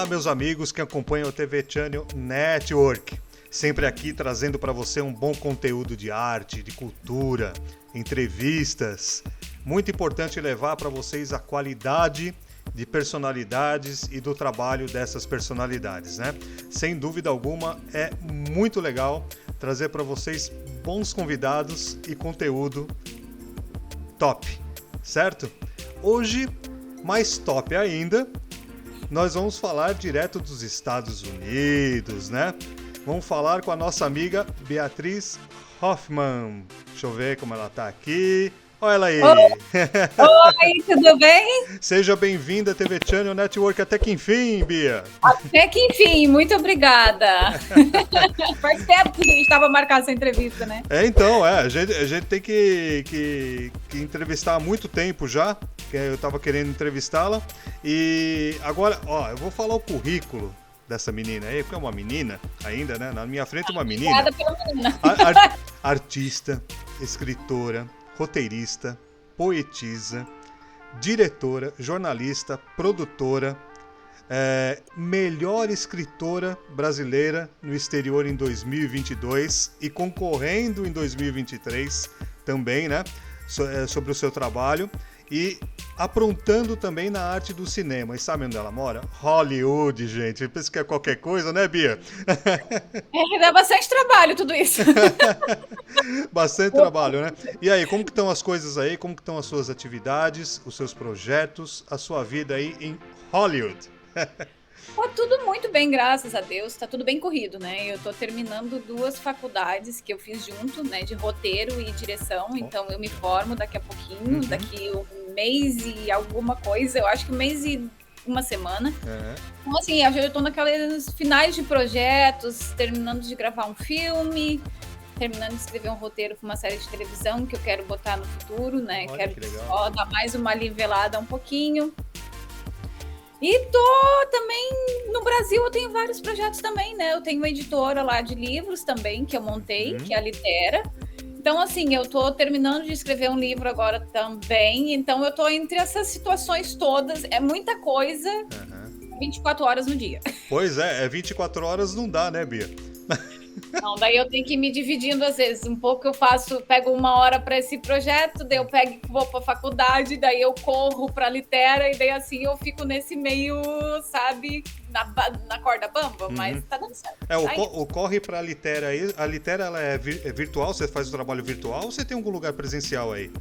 meus amigos que acompanham o TV Channel Network. Sempre aqui trazendo para você um bom conteúdo de arte, de cultura, entrevistas. Muito importante levar para vocês a qualidade de personalidades e do trabalho dessas personalidades, né? Sem dúvida alguma, é muito legal trazer para vocês bons convidados e conteúdo top, certo? Hoje, mais top ainda, nós vamos falar direto dos Estados Unidos, né? Vamos falar com a nossa amiga Beatriz Hoffman. Deixa eu ver como ela tá aqui. Olha ela aí. Oi, tudo bem? Seja bem-vinda à TV Channel Network até que enfim, Bia. Até que enfim, muito obrigada. Faz tempo que a gente estava marcando essa entrevista, né? Então, a gente tem que entrevistar há muito tempo já, que eu estava querendo entrevistá-la. E agora, eu vou falar o currículo dessa menina aí, porque é uma menina ainda, né? Na minha frente uma menina. Obrigada pela menina. Artista, escritora, roteirista, poetisa, diretora, jornalista, produtora, melhor escritora brasileira no exterior em 2022 e concorrendo em 2023 também, né? Sobre o seu trabalho e aprontando também na arte do cinema. E sabe onde ela mora? Hollywood, gente. Eu penso que é qualquer coisa, né, Bia? Dá bastante trabalho tudo isso. Bastante trabalho, né? E aí, como que estão as coisas aí? Como que estão as suas atividades, os seus projetos, a sua vida aí em Hollywood? Tá tudo muito bem, graças a Deus. Tá tudo bem corrido, né? Eu tô terminando 2 faculdades que eu fiz junto, né? De roteiro e direção. Então eu me formo daqui a pouquinho, daqui um mês e alguma coisa. Eu acho que 1 mês e 1 semana. Então assim, eu tô naqueles finais de projetos, terminando de gravar um filme, terminando de escrever um roteiro para uma série de televisão que eu quero botar no futuro, né? Olha, quero que legal. só dar mais uma nivelada um pouquinho. E tô também, no Brasil eu tenho vários projetos também, né? Eu tenho uma editora lá de livros também, que eu montei, que é a Litera. Então, assim, eu tô terminando de escrever um livro agora também. Então, eu tô entre essas situações todas. É muita coisa, 24 horas no dia. Pois é 24 horas não dá, né, Bia? Não, daí eu tenho que ir me dividindo às vezes. Um pouco eu pego 1 hora para esse projeto, daí eu vou para a faculdade, daí eu corro para a Litera, e daí assim eu fico nesse meio, sabe, na corda bamba, mas tá dando certo. O corre para a Litera aí, a Litera ela é virtual, você faz o trabalho virtual ou você tem algum lugar presencial aí?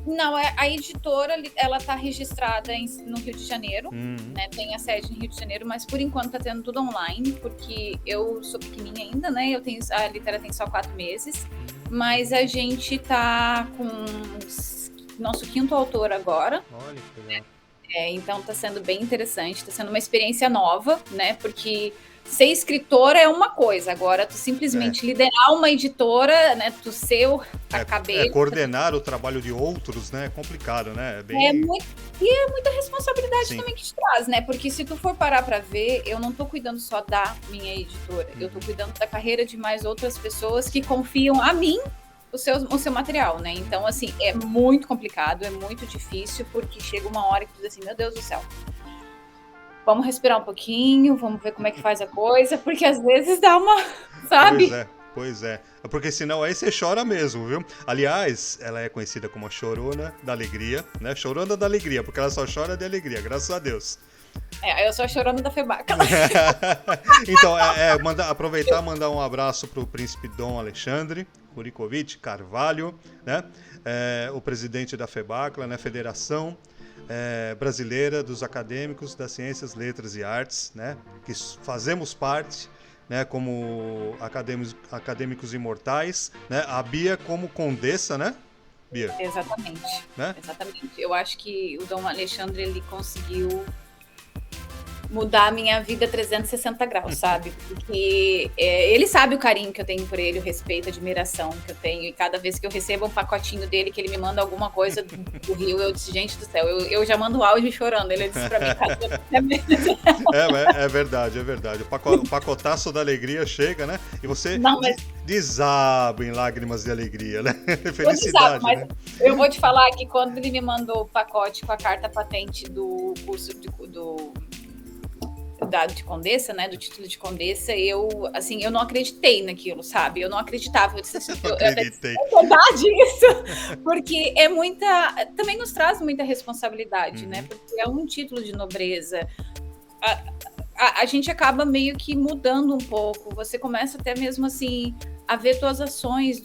Não, a editora, ela tá registrada no Rio de Janeiro, né? Tem a sede no Rio de Janeiro, mas por enquanto tá tendo tudo online, porque eu sou pequenininha ainda, né? A Litera tem só 4 meses, mas a gente tá com nosso 5º autor agora. Olha que legal. Então tá sendo bem interessante, tá sendo uma experiência nova, né? Porque ser escritora é uma coisa, agora tu simplesmente liderar uma editora, né? Tu ser a cabeça. Coordenar o trabalho de outros, né? É complicado, né? É muita responsabilidade também que te traz, né? Porque se tu for parar pra ver, eu não tô cuidando só da minha editora, eu tô cuidando da carreira de mais outras pessoas que confiam a mim o seu material, né? Então, assim, é muito complicado, é muito difícil, porque chega uma hora que tu diz assim, meu Deus do céu, vamos respirar um pouquinho, vamos ver como é que faz a coisa, porque às vezes dá uma, sabe? Pois é. Porque senão aí você chora mesmo, viu? Aliás, ela é conhecida como a Chorona da Alegria, né? Chorona da Alegria, porque ela só chora de alegria, graças a Deus. Eu sou a Chorona da FEBAC. Então, aproveitar e mandar um abraço pro príncipe Dom Alexandre Kurikovic Carvalho, né? O presidente da FEBACLA, né? Federação Brasileira dos Acadêmicos das Ciências, Letras e Artes, né? Que fazemos parte, né? Como acadêmicos imortais, né? A Bia como condessa, né? Bia? Exatamente. Né? Exatamente. Eu acho que o Dom Alexandre, ele conseguiu mudar a minha vida 360 graus, sabe? Porque ele sabe o carinho que eu tenho por ele, o respeito, a admiração que eu tenho. E cada vez que eu recebo um pacotinho dele, que ele me manda alguma coisa do Rio, eu disse, gente do céu, eu já mando áudio chorando. Ele disse pra mim, é verdade. O pacotaço da alegria chega, né? E você desaba em lágrimas de alegria, né? Felicidade, mas né? Eu vou te falar que quando ele me mandou o pacote com a carta patente do curso de Condessa, né, do título de Condessa, eu não acreditei naquilo, sabe? Eu não acreditava. Eu disse assim, Não acreditei. é verdade isso? Porque também nos traz muita responsabilidade, né? Porque é um título de nobreza. A gente acaba meio que mudando um pouco. Você começa até mesmo assim a ver suas ações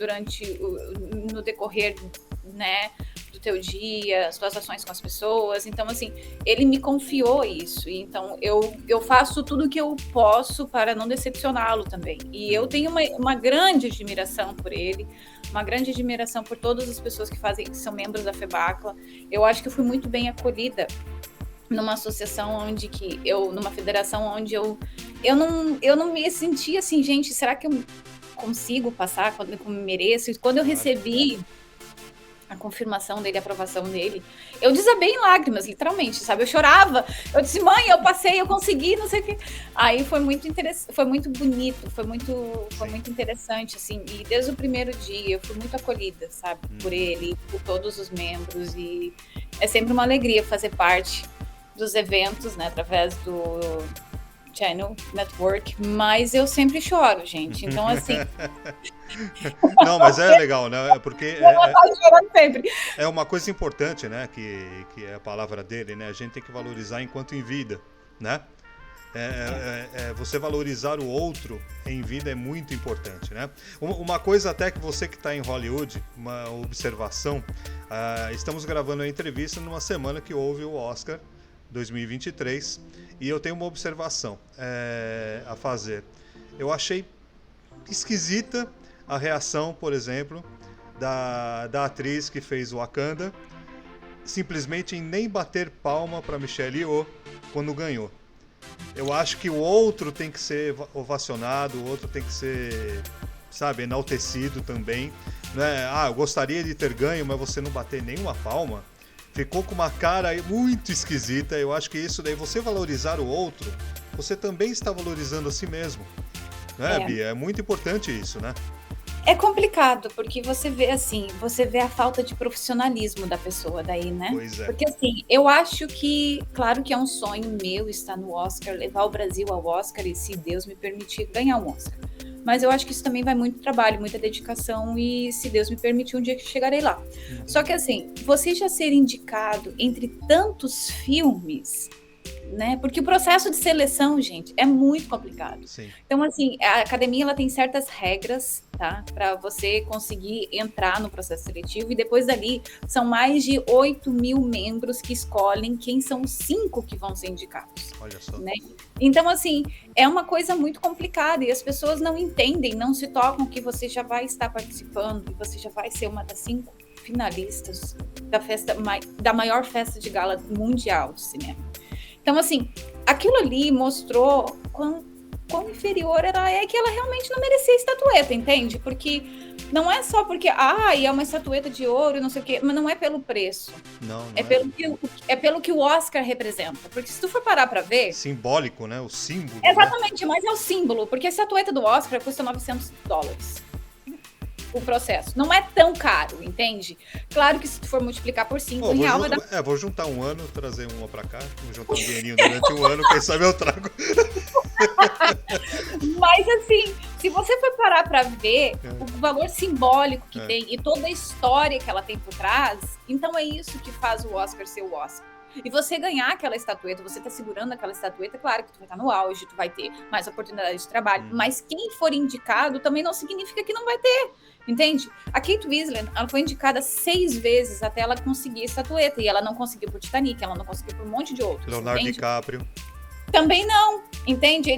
no decorrer, né, do teu dia, as tuas ações com as pessoas. Então, assim, ele me confiou isso. Então, eu faço tudo o que eu posso para não decepcioná-lo também. E eu tenho uma grande admiração por ele, uma grande admiração por todas as pessoas que são membros da FEBACLA. Eu acho que eu fui muito bem acolhida numa associação numa federação onde eu não me sentia assim, gente, será que eu consigo passar quando eu mereço? E quando eu recebi a confirmação dele, a aprovação dele, eu desabei em lágrimas, literalmente, sabe? Eu chorava, eu disse, mãe, eu passei, eu consegui, não sei o quê. Aí foi muito interessante, foi muito bonito, foi muito interessante, assim, e desde o primeiro dia eu fui muito acolhida, sabe? Por ele, por todos os membros, e é sempre uma alegria fazer parte dos eventos, né, através do Channel Network, mas eu sempre choro, gente, então assim... Não, mas é legal, né, porque é uma coisa importante, né, que é a palavra dele, né, a gente tem que valorizar enquanto em vida, né, você valorizar o outro em vida é muito importante, né. Uma coisa até que você que está em Hollywood, uma observação, estamos gravando a entrevista numa semana que houve o Oscar 2023, e eu tenho uma observação a fazer. Eu achei esquisita a reação, por exemplo, da atriz que fez o Wakanda, simplesmente em nem bater palma para Michelle Yeoh quando ganhou. Eu acho que o outro tem que ser ovacionado, o outro tem que ser, sabe, enaltecido também. Né? Eu gostaria de ter ganho, mas você não bater nenhuma palma. Ficou com uma cara muito esquisita. Eu acho que isso daí, você valorizar o outro, você também está valorizando a si mesmo. Né, Bia? É muito importante isso, né? É complicado, porque você vê a falta de profissionalismo da pessoa daí, né? Pois é. Porque assim, eu acho que, claro que é um sonho meu estar no Oscar, levar o Brasil ao Oscar e, se Deus me permitir, ganhar um Oscar. Mas eu acho que isso também vai muito trabalho, muita dedicação e, se Deus me permitir, um dia que chegarei lá. Só que assim, você já ser indicado entre tantos filmes, né? Porque o processo de seleção, gente, é muito complicado. Sim. Então, assim, a academia ela tem certas regras, tá? Para você conseguir entrar no processo seletivo, e depois dali são mais de 8.000 membros que escolhem quem são os 5 que vão ser indicados. Olha só. Né? Então, assim, é uma coisa muito complicada e as pessoas não entendem, não se tocam que você já vai estar participando e você já vai ser uma das 5 finalistas da maior festa de gala mundial de cinema. Então, assim, aquilo ali mostrou quão inferior ela é, que ela realmente não merecia estatueta, entende? Porque não é só porque, é uma estatueta de ouro, não sei o quê, mas não é pelo preço. Não é pelo que o Oscar representa. Porque se tu for parar pra ver... Simbólico, né? O símbolo. Exatamente, né? Mas é o símbolo, porque a estatueta do Oscar custa $900. O processo. Não é tão caro, entende? Claro que se tu for multiplicar por 5 reais vai dar... vou juntar um ano, trazer uma pra cá, vou juntar um dinheirinho durante um ano, quem sabe eu trago. Mas assim, se você for parar pra ver o valor simbólico que tem e toda a história que ela tem por trás, então é isso que faz o Oscar ser o Oscar. E você ganhar aquela estatueta, você tá segurando aquela estatueta, claro que tu vai estar no auge, tu vai ter mais oportunidade de trabalho, mas quem for indicado também não significa que não vai ter, entende? A Kate Winslet, ela foi indicada 6 vezes até ela conseguir a estatueta, e ela não conseguiu por Titanic, ela não conseguiu por um monte de outros. Leonardo DiCaprio. Também não, entende?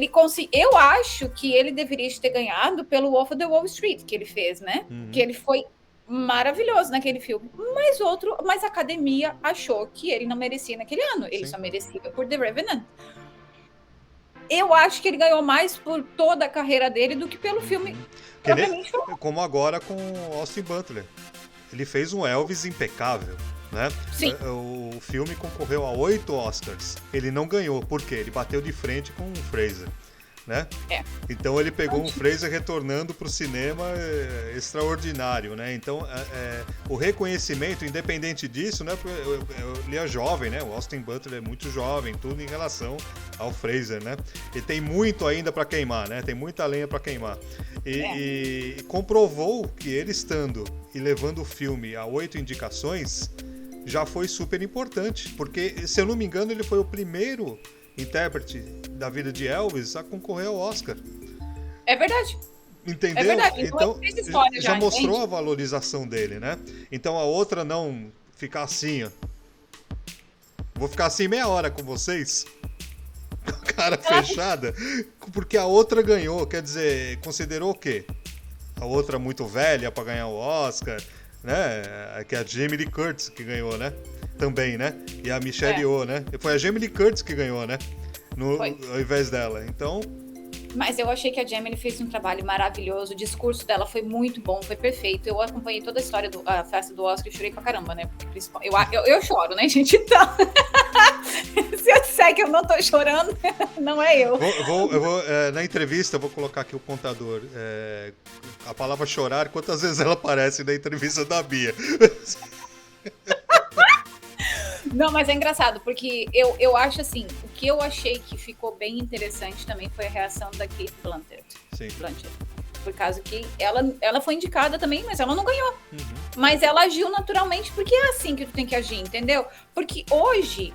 Eu acho que ele deveria ter ganhado pelo Wolf of the Wall Street, que ele fez, né? Que ele foi maravilhoso naquele filme. Mas a academia achou que ele não merecia naquele ano. Ele só merecia por The Revenant. Eu acho que ele ganhou mais por toda a carreira dele do que pelo filme. Como agora com Austin Butler. Ele fez um Elvis impecável. Né? Sim. O filme concorreu a 8 Oscars. Ele não ganhou, por quê? Ele bateu de frente com o Fraser. né? É. Então ele pegou um Fraser retornando para o cinema extraordinário, né? Então o reconhecimento, independente disso, né? Porque ele é jovem, né? O Austin Butler é muito jovem, tudo em relação ao Fraser, né? E tem muito ainda para queimar, né? Tem muita lenha para queimar. E comprovou que ele estando e levando o filme a 8 indicações já foi super importante, porque se eu não me engano ele foi o primeiro intérprete da vida de Elvis a concorrer ao Oscar. É verdade. Entendeu? É verdade. Então História, já mostrou a valorização dele, né? Então a outra não ficar assim, ó. Vou ficar assim meia hora com vocês, com a cara fechada, porque a outra ganhou. Quer dizer, considerou o quê? A outra muito velha para ganhar o Oscar, né? Que é a Jamie Lee Curtis que ganhou, né? Também, né? E a Michelle Yeoh, né? Foi a Jamie Lee Curtis que ganhou, né? Ao invés dela. Então... Mas eu achei que a Jamie fez um trabalho maravilhoso. O discurso dela foi muito bom, foi perfeito. Eu acompanhei toda a história da festa do Oscar e chorei pra caramba, né? Porque eu choro, né, gente? Então, se eu disser que eu não tô chorando, não é eu. Eu vou na entrevista, eu vou colocar aqui o contador. A palavra chorar, quantas vezes ela aparece na entrevista da Bia? Não, mas é engraçado, porque eu acho assim, o que eu achei que ficou bem interessante também foi a reação da Cate Blanchett. Sim. Por causa que ela foi indicada também, mas ela não ganhou. Uhum. Mas ela agiu naturalmente, porque é assim que tu tem que agir, entendeu? Porque hoje,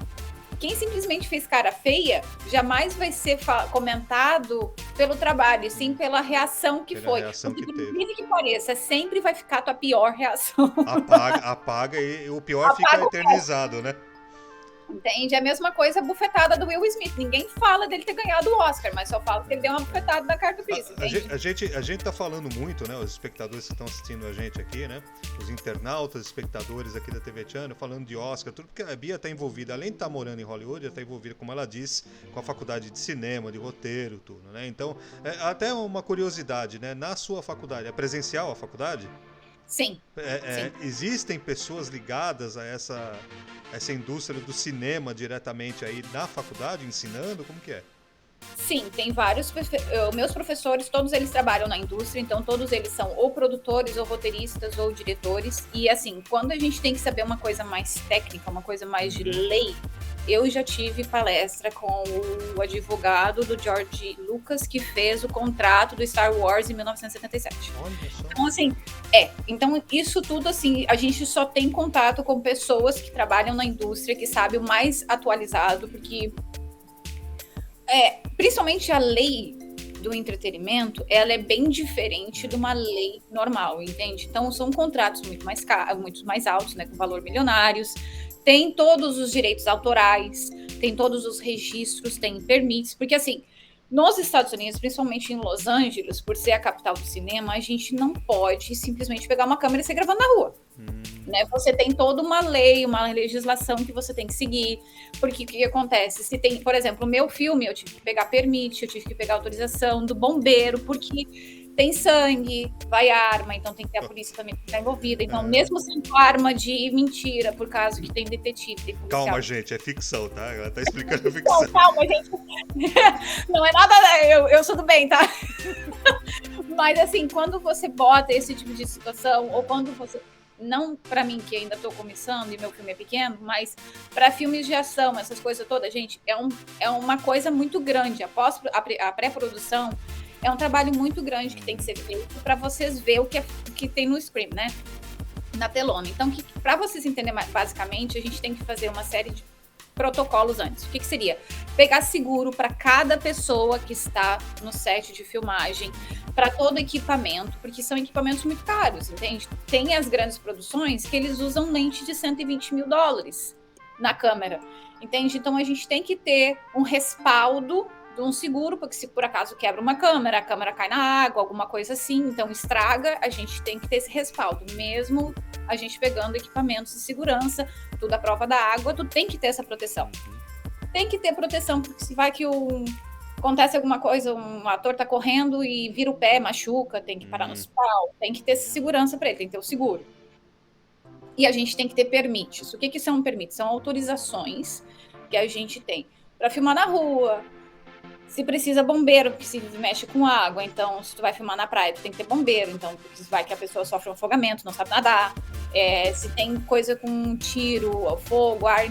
quem simplesmente fez cara feia, jamais vai ser comentado pelo trabalho, sim pela reação que foi. Reação porque, que teve. Por que pareça, sempre vai ficar a tua pior reação. Apaga e o pior fica eternizado, né? Entende? É a mesma coisa a bufetada do Will Smith. Ninguém fala dele ter ganhado o Oscar, mas só fala que ele deu uma bufetada na cara do Chris. A gente tá falando muito, né? Os espectadores que estão assistindo a gente aqui, né? Os internautas, espectadores aqui da TV Channel, falando de Oscar, tudo, porque a Bia tá envolvida, além de estar morando em Hollywood, ela tá envolvida, como ela disse, com a faculdade de cinema, de roteiro, tudo, né? Então, até uma curiosidade, né? Na sua faculdade, é presencial a faculdade? Sim. Sim. Existem pessoas ligadas a essa indústria do cinema diretamente aí na faculdade, ensinando? Como que é? Sim, tem vários. Meus professores, todos eles trabalham na indústria, então todos eles são ou produtores, ou roteiristas, ou diretores. E assim, quando a gente tem que saber uma coisa mais técnica, uma coisa mais de lei, eu já tive palestra com o advogado do George Lucas, que fez o contrato do Star Wars em 1977. Olha só. Então, assim, então isso tudo, assim, a gente só tem contato com pessoas que trabalham na indústria, que sabem o mais atualizado, porque principalmente a lei do entretenimento, ela é bem diferente de uma lei normal, entende? Então, são contratos muito mais caros, muito mais altos, né, com valor milionários, tem todos os direitos autorais, tem todos os registros, tem permits, porque assim, nos Estados Unidos, principalmente em Los Angeles, por ser a capital do cinema, a gente não pode simplesmente pegar uma câmera e sair gravando na rua. Né? Você tem toda uma lei, uma legislação que você tem que seguir, porque o que acontece? Se tem, por exemplo, o meu filme, eu tive que pegar permit, eu tive que pegar autorização do bombeiro, porque tem sangue, vai arma, então tem que ter a polícia também que está envolvida. Então, mesmo sendo arma de mentira, por causa que tem detetive, tem policial. Calma, gente, é ficção, tá? Ela tá explicando a ficção. Não, calma, gente. Não é nada, eu sou do bem, tá? Mas assim, quando você bota esse tipo de situação, ou quando você... Não para mim, que ainda estou começando e meu filme é pequeno, mas para filmes de ação, essas coisas todas, gente, é uma coisa muito grande. A pré-produção é um trabalho muito grande que tem que ser feito para vocês verem o que tem no screen, né? Na telona. Então, para vocês entenderem basicamente, a gente tem que fazer uma série de protocolos antes. O que seria? Pegar seguro para cada pessoa que está no set de filmagem, para todo equipamento, porque são equipamentos muito caros, entende? Tem as grandes produções que eles usam lente de $120 mil na câmera, entende? Então a gente tem que ter um respaldo de um seguro, porque se por acaso quebra uma câmera, a câmera cai na água, alguma coisa assim, então estraga, a gente tem que ter esse respaldo, mesmo a gente pegando equipamentos de segurança, tudo à prova da água, tu tem que ter essa proteção. Tem que ter proteção, porque se vai que acontece alguma coisa, um ator tá correndo e vira o pé, machuca, tem que parar no hospital, tem que ter segurança para ele, tem que ter o seguro. E a gente tem que ter permits. O que são permits? São autorizações que a gente tem para filmar na rua, Se precisa bombeiro, porque se mexe com água, então se tu vai filmar na praia, tu tem que ter bombeiro, então vai que a pessoa sofre um afogamento, não sabe nadar. Se tem coisa com tiro, fogo, ar,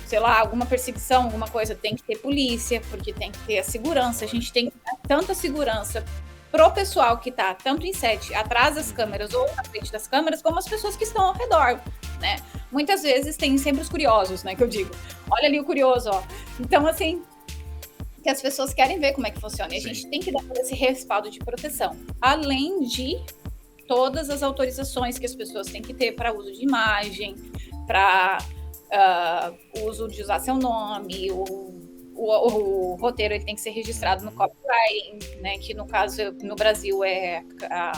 sei lá, alguma perseguição, alguma coisa, tem que ter polícia, porque tem que ter a segurança. A gente tem que dar tanta segurança pro pessoal que tá tanto em set, atrás das câmeras ou na frente das câmeras, como as pessoas que estão ao redor, né? Muitas vezes tem sempre os curiosos, né, que eu digo. Olha ali o curioso, ó. Então, assim, que as pessoas querem ver como é que funciona. E a gente tem que dar esse respaldo de proteção. Além de todas as autorizações que as pessoas têm que ter para uso de imagem, para uso de usar seu nome, o roteiro ele tem que ser registrado no copyright, né, que no caso, no Brasil é a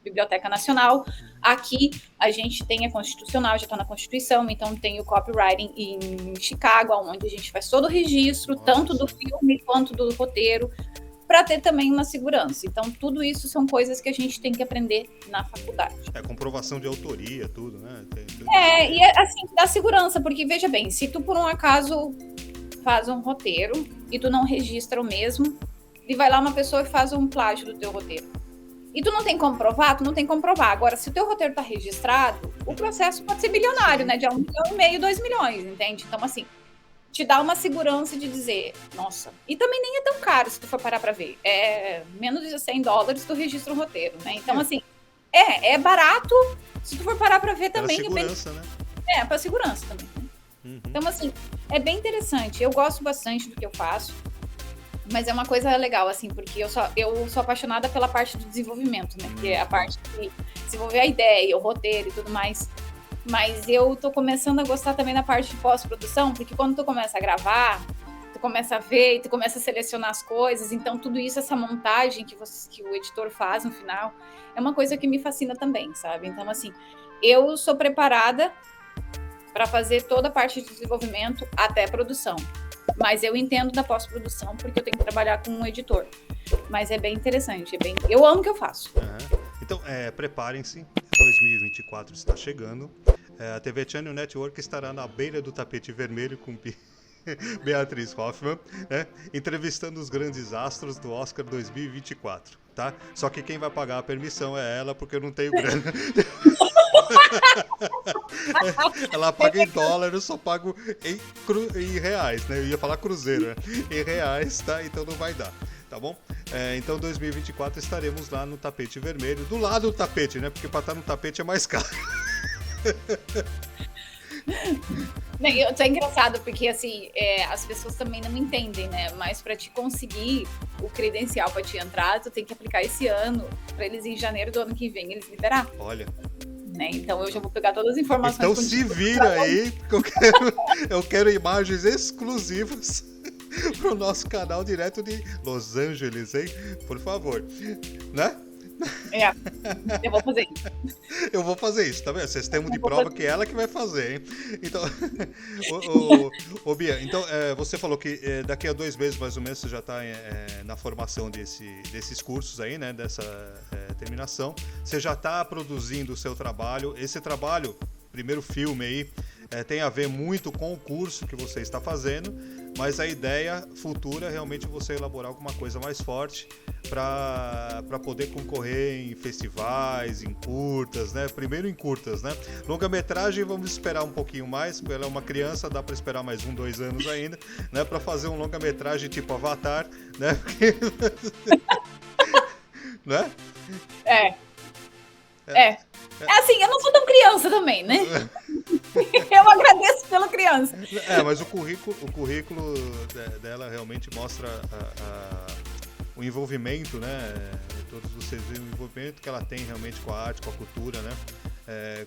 Biblioteca Nacional. Aqui a gente tem a Constitucional, já está na Constituição, então tem o copywriting em Chicago, onde a gente faz todo o registro, tanto do filme quanto do roteiro, para ter também uma segurança. Então, tudo isso são coisas que a gente tem que aprender na faculdade. Comprovação de autoria, tudo, né? E assim, dá segurança, porque veja bem, se tu por um acaso faz um roteiro e tu não registra o mesmo, e vai lá uma pessoa e faz um plágio do teu roteiro. E tu não tem como provar, tu não tem como provar. Agora, se o teu roteiro tá registrado, o processo pode ser bilionário, né? De 1,5 milhão, 2 milhões, entende? Então, assim, te dá uma segurança de dizer, nossa, e também nem é tão caro se tu for parar pra ver. É menos de $100 tu registra um roteiro, né? Então, assim, é barato se tu for parar pra ver também. Pra segurança, né? Pra segurança também, né? Então, assim, é bem interessante. Eu gosto bastante do que eu faço. Mas é uma coisa legal, assim, porque eu sou apaixonada pela parte do desenvolvimento, né? Que é a parte de desenvolver a ideia, o roteiro e tudo mais. Mas eu tô começando a gostar também da parte de pós-produção, porque quando tu começa a gravar, tu começa a ver e tu começa a selecionar as coisas. Então, tudo isso, essa montagem que o editor faz no final, é uma coisa que me fascina também, sabe? Então, assim, eu sou preparada para fazer toda a parte de desenvolvimento até a produção. Mas eu entendo da pós-produção porque eu tenho que trabalhar com um editor. Mas é bem interessante. Eu amo o que eu faço. Então, preparem-se. 2024 está chegando. A TV Channel Network estará na beira do tapete vermelho com Beatriz Hoffmann, né, entrevistando os grandes astros do Oscar 2024. Tá? Só que quem vai pagar a permissão é ela, porque eu não tenho grana. Ela paga em dólar, eu só pago em reais, né? Eu ia falar cruzeiro, né? Em reais, tá? Então não vai dar, tá bom? Então 2024 estaremos lá no tapete vermelho, do lado do tapete, né? Porque pra estar no tapete é mais caro. É engraçado porque assim, as pessoas também não entendem, né? Mas para te conseguir o credencial para te entrar, tu tem que aplicar esse ano, para eles em janeiro do ano que vem eles liberar. Olha. Né? Então eu já vou pegar todas as informações. Então se vira aí, que eu quero imagens exclusivas pro nosso canal direto de Los Angeles, hein? Por favor, né? Eu vou fazer isso. Eu vou fazer isso, tá vendo? Vocês têm de prova que é ela que vai fazer, hein? Então, Bia, então você falou que daqui a 2 meses mais ou menos você já está na formação desses cursos aí, né? Dessa terminação. Você já está produzindo o seu trabalho. Esse trabalho, primeiro filme aí, tem a ver muito com o curso que você está fazendo, mas a ideia futura é realmente você elaborar alguma coisa mais forte para poder concorrer em festivais, em curtas, né? Primeiro em curtas, né? Longa-metragem vamos esperar um pouquinho mais, porque ela é uma criança, dá para esperar mais 1, 2 anos ainda, né? Para fazer um longa-metragem tipo Avatar, né? Né? Assim, eu não sou tão criança também, né? Eu agradeço pela criança. Mas o currículo dela realmente mostra o envolvimento, né? Todos vocês veem o envolvimento que ela tem realmente com a arte, com a cultura, né?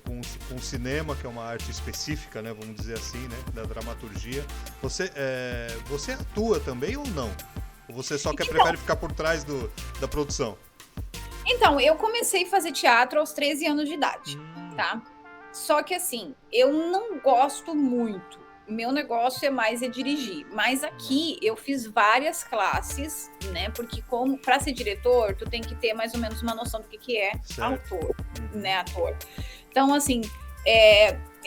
Com o cinema, que é uma arte específica, né? Vamos dizer assim, né? Da dramaturgia. Você atua também ou não? Ou você só prefere ficar por trás da produção? Então, eu comecei a fazer teatro aos 13 anos de idade, tá? Só que assim, eu não gosto muito. Meu negócio é mais dirigir. Mas aqui eu fiz várias classes, né? Porque para ser diretor, tu tem que ter mais ou menos uma noção do que é ator, né? Ator. Então, assim,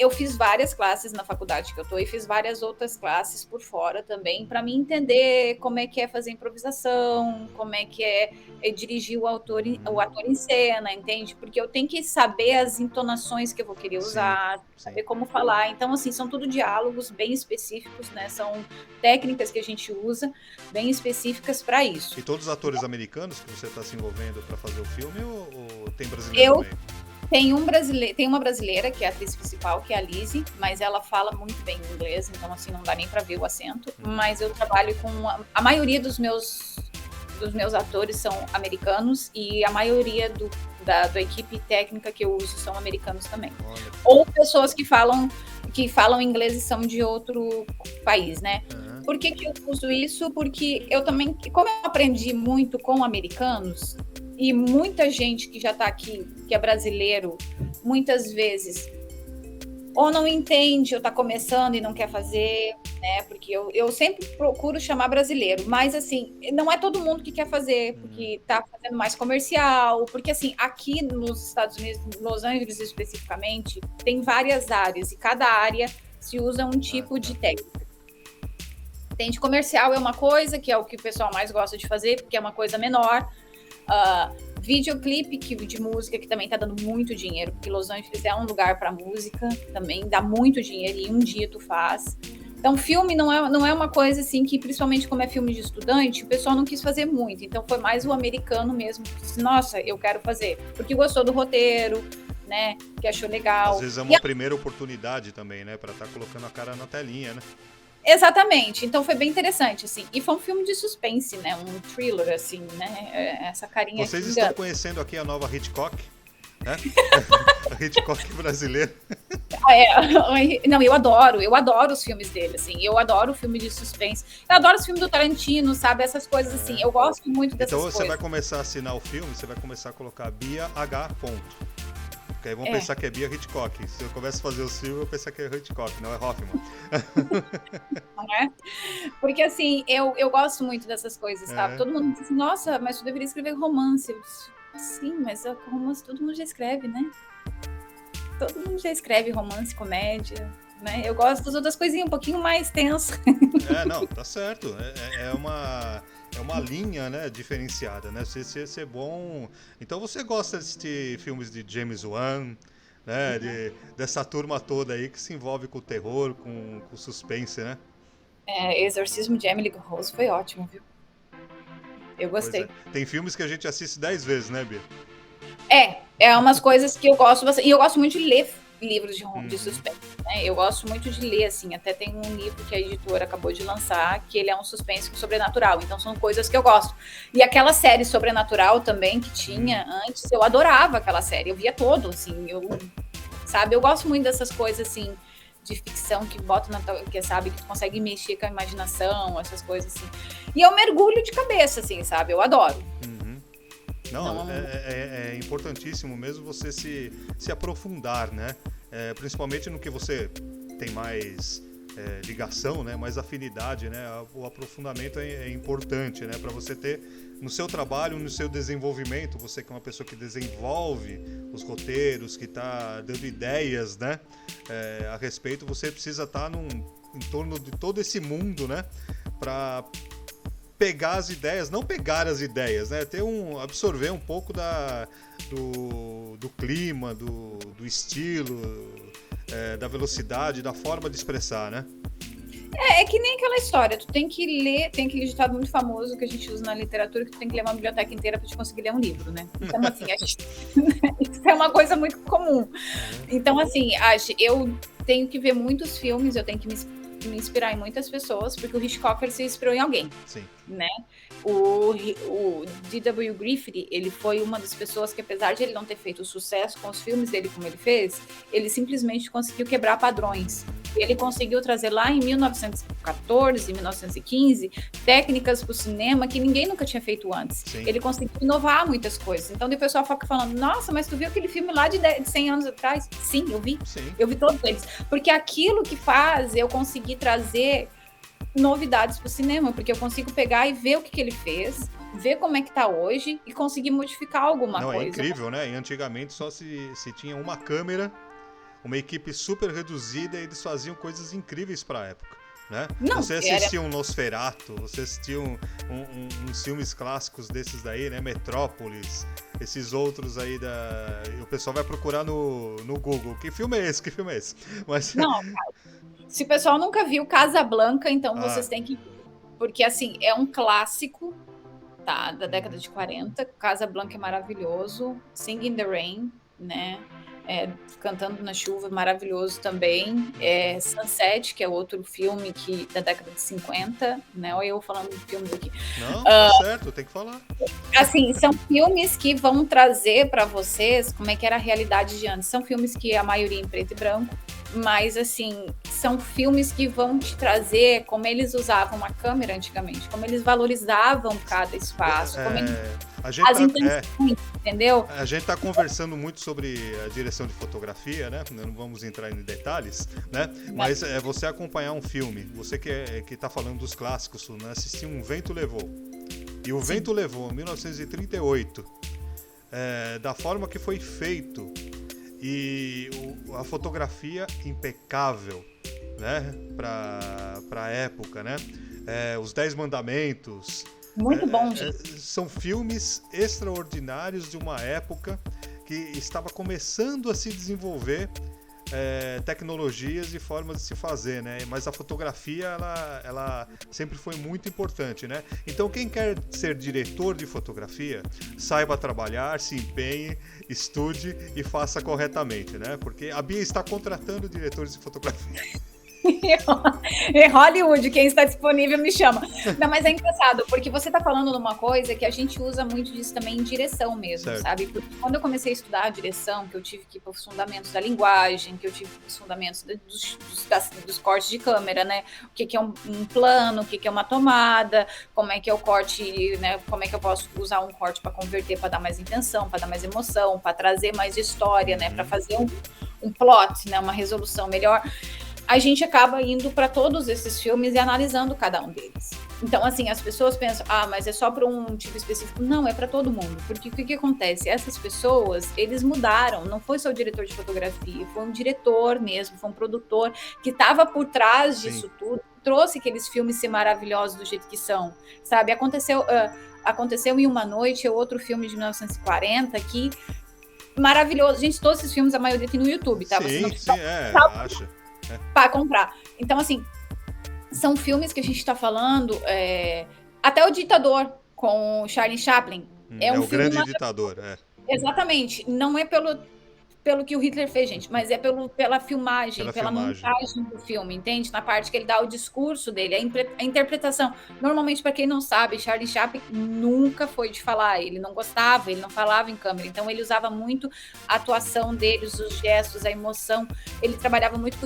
eu fiz várias classes na faculdade que eu tô e fiz várias outras classes por fora também, para mim entender como é que é fazer improvisação, como é que é dirigir o ator em cena, entende? Porque eu tenho que saber as entonações que eu vou querer usar, saber como falar. Então, assim, são tudo diálogos bem específicos, né? São técnicas que a gente usa bem específicas para isso. E todos os atores americanos que você está se envolvendo para fazer o filme ou tem brasileiro também? Tem uma brasileira, que é a atriz principal, que é a Lizzie, mas ela fala muito bem inglês, então assim, não dá nem para ver o acento. Mas eu trabalho com... A maioria dos meus atores são americanos e a maioria da equipe técnica que eu uso são americanos também. Olha. Ou pessoas que falam inglês e são de outro país, né? Uhum. Por que eu uso isso? Porque eu também, como eu aprendi muito com americanos, e muita gente que já está aqui, que é brasileiro, muitas vezes ou não entende, ou está começando e não quer fazer, né? Porque eu sempre procuro chamar brasileiro, mas assim, não é todo mundo que quer fazer, porque está fazendo mais comercial, porque assim, aqui nos Estados Unidos, Los Angeles especificamente, tem várias áreas, e cada área se usa um tipo de técnica. Tem de comercial, é uma coisa, que é o que o pessoal mais gosta de fazer, porque é uma coisa menor. Videoclipe de música, que também tá dando muito dinheiro, porque Los Angeles é um lugar para música, também dá muito dinheiro e um dia tu faz. Então filme não é uma coisa assim que, principalmente como é filme de estudante, o pessoal não quis fazer muito, então foi mais o americano mesmo que disse, nossa, eu quero fazer, porque gostou do roteiro, né, que achou legal. Às vezes é uma primeira oportunidade também, né, para estar colocando a cara na telinha, né? Exatamente, então foi bem interessante, assim, e foi um filme de suspense, né, um thriller, assim, né, essa carinha. Vocês estão conhecendo aqui a nova Hitchcock, né? A Hitchcock brasileira. Não, eu adoro os filmes dele, assim, eu adoro o filme de suspense, eu adoro os filmes do Tarantino, sabe, essas coisas assim, eu gosto muito dessas coisas. Então você vai começar a assinar o filme, você vai começar a colocar Bia H. Porque aí vão pensar que é Bia Hitchcock. Se eu começo a fazer o filme, eu vou pensar que é Hitchcock, não é Hoffman. Não é? Porque assim, eu gosto muito dessas coisas, sabe? Todo mundo diz assim, nossa, mas tu deveria escrever romance. Sim, mas romance todo mundo já escreve, né? Todo mundo já escreve romance, comédia, né? Eu gosto das outras coisinhas um pouquinho mais tensas. Não, tá certo. É uma linha, né, diferenciada, né? Você ser bom. Então você gosta de assistir filmes de James Wan, né? Dessa turma toda aí que se envolve com o terror, com o suspense, né? Exorcismo de Emily Rose foi ótimo, viu? Eu gostei. Tem filmes que a gente assiste 10 vezes, né, Bia? É umas coisas que eu gosto bastante. E eu gosto muito de ler livros de suspense, né? Eu gosto muito de ler, assim, até tem um livro que a editora acabou de lançar, que ele é um suspense com sobrenatural, então são coisas que eu gosto. E aquela série Sobrenatural também, que tinha antes, eu adorava aquela série, eu via todo, assim, sabe, eu gosto muito dessas coisas, assim, de ficção que bota que sabe, que tu consegue mexer com a imaginação, essas coisas, assim. E eu mergulho de cabeça, assim, sabe, eu adoro. Não, é importantíssimo mesmo você se aprofundar, né? Principalmente no que você tem mais ligação, né? Mais afinidade, né? O aprofundamento é importante, né? Para você ter no seu trabalho, no seu desenvolvimento, você que é uma pessoa que desenvolve os roteiros, que está dando ideias, né? A respeito, você precisa estar em torno de todo esse mundo, né? Para pegar as ideias, não pegar as ideias, né? Absorver um pouco do clima, do estilo, da velocidade, da forma de expressar, né? É que nem aquela história, tu tem que ler, tem aquele ditado muito famoso que a gente usa na literatura, que tu tem que ler uma biblioteca inteira para te conseguir ler um livro, né? Então, assim, isso é uma coisa muito comum. Então, assim, eu tenho que ver muitos filmes, eu tenho que me inspirar em muitas pessoas, porque o Hitchcock se inspirou em alguém. Sim. Né? O D.W. Griffith, ele foi uma das pessoas que, apesar de ele não ter feito sucesso com os filmes dele como ele fez, ele simplesmente conseguiu quebrar padrões. Ele conseguiu trazer lá em 1914, 1915, técnicas para o cinema que ninguém nunca tinha feito antes. Sim. Ele conseguiu inovar muitas coisas. Então, o pessoal fica falando, nossa, mas tu viu aquele filme lá de 100 anos atrás? Sim, eu vi. Sim. Eu vi todos eles. Porque aquilo que faz eu conseguir trazer novidades para o cinema, porque eu consigo pegar e ver o que ele fez, ver como é que tá hoje e conseguir modificar alguma coisa. É incrível, né? E antigamente só se tinha uma câmera uma equipe super reduzida e eles faziam coisas incríveis para a época. Né? Não, Você assistia um Nosferatu, você assistia uns filmes clássicos desses daí, né? Metrópolis, esses outros aí o pessoal vai procurar no Google. Que filme é esse? Que filme é esse? Mas... Não, cara, se o pessoal nunca viu Casablanca, então vocês têm que... Porque, assim, é um clássico, tá? Da década de 40. Casablanca é maravilhoso. Sing in the Rain, né? Cantando na Chuva, maravilhoso também. Sunset, que é outro filme da década de 50, né? Olha eu falando de filmes aqui. Não, tá certo, tem que falar. Assim, são filmes que vão trazer para vocês como é que era a realidade de antes. São filmes que a maioria em preto e branco, mas, assim, são filmes que vão te trazer como eles usavam a câmera antigamente, como eles valorizavam cada espaço, como as intenções, entendeu? A gente tá conversando muito sobre a direção de fotografia, né? Não vamos entrar em detalhes, né? Mas você acompanhar um filme, você que tá falando dos clássicos, né? Assistir Um Vento Levou. E O Vento Levou, em 1938, da forma que foi feito, e a fotografia impecável, né? Para a época, né? Os 10 Mandamentos. Muito bom, gente. São filmes extraordinários de uma época que estava começando a se desenvolver tecnologias e formas de se fazer, né? Mas a fotografia, ela sempre foi muito importante, né? Então, quem quer ser diretor de fotografia, saiba trabalhar, se empenhe, estude e faça corretamente, né? Porque a Bia está contratando diretores de fotografia. Em Hollywood, quem está disponível me chama. Não, mas é engraçado, porque você está falando de uma coisa que a gente usa muito disso também em direção mesmo, certo. Sabe? Porque quando eu comecei a estudar a direção, que eu tive que ir para os fundamentos da linguagem, que eu tive os fundamentos dos cortes de câmera, né? O que é um plano, o que é uma tomada, como é que é o corte, né? Como é que eu posso usar um corte para converter, para dar mais intenção, para dar mais emoção, para trazer mais história, né? Para fazer um plot, né? Uma resolução melhor. A gente acaba indo para todos esses filmes e analisando cada um deles. Então, assim, as pessoas pensam, mas é só para um tipo específico. Não, é para todo mundo. Porque o que acontece? Essas pessoas, eles mudaram. Não foi só o diretor de fotografia, foi um diretor mesmo, foi um produtor que estava por trás disso tudo, trouxe aqueles filmes ser maravilhosos do jeito que são, sabe? Aconteceu em Uma Noite, é outro filme de 1940 que maravilhoso. Gente, todos esses filmes, a maioria tem no YouTube, tá? Sim, acho. Para comprar. Então, assim, são filmes que a gente está falando, até O Ditador, com o Charlie Chaplin. É um o grande ditador, Exatamente. Não é pelo que o Hitler fez, gente, mas é pela filmagem, pela montagem do filme, entende? Na parte que ele dá o discurso dele, a interpretação. Normalmente, para quem não sabe, Charlie Chaplin nunca foi de falar, ele não gostava, ele não falava em câmera, então ele usava muito a atuação dele, os gestos, a emoção, ele trabalhava muito com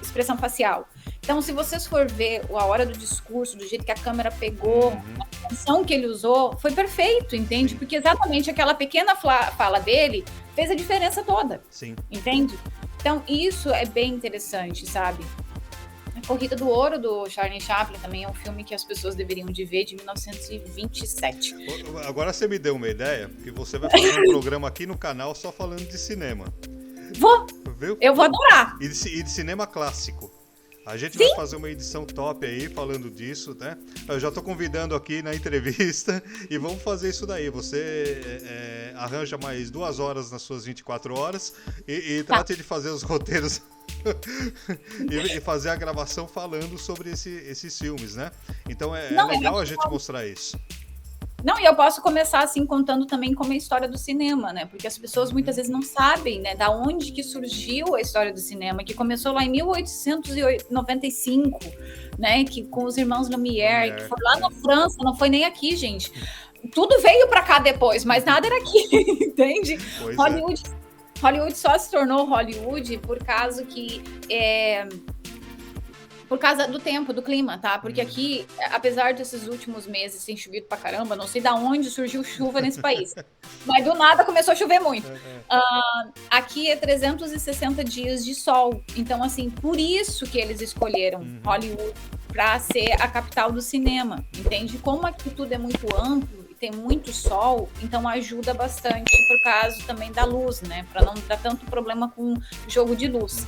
expressão facial. Então, se vocês for ver a hora do discurso, do jeito que a câmera pegou, a função que ele usou, foi perfeito, entende? Porque exatamente aquela pequena fala dele fez a diferença toda. Sim. Entende? Então, isso é bem interessante, sabe? A Corrida do Ouro, do Charlie Chaplin, também é um filme que as pessoas deveriam de ver, de 1927. Agora você me deu uma ideia, que você vai fazer um programa aqui no canal só falando de cinema. Vou! Viu? Eu vou adorar! E de cinema clássico. A gente vai fazer uma edição top aí, falando disso, né? Eu já tô convidando aqui na entrevista e vamos fazer isso daí. Você arranja mais 2 horas nas suas 24 horas e trate de fazer os roteiros e fazer a gravação falando sobre esses filmes, né? Então legal a gente mostrar isso. Não, e eu posso começar assim contando também como é a história do cinema, né? Porque as pessoas muitas vezes não sabem, né, da onde que surgiu a história do cinema, que começou lá em 1895, né, que com os irmãos Lumière, que foi lá na França, não foi nem aqui, gente. Tudo veio para cá depois, mas nada era aqui, entende? Hollywood só se tornou Hollywood por causa do tempo, do clima, tá? Porque aqui, apesar desses últimos meses ter chovido pra caramba, não sei de onde surgiu chuva nesse país, mas do nada começou a chover muito. Aqui é 360 dias de sol, então assim, por isso que eles escolheram Hollywood pra ser a capital do cinema, entende? Como aqui tudo é muito amplo, tem muito sol, então ajuda bastante por causa também da luz, né? Para não dar tanto problema com jogo de luz.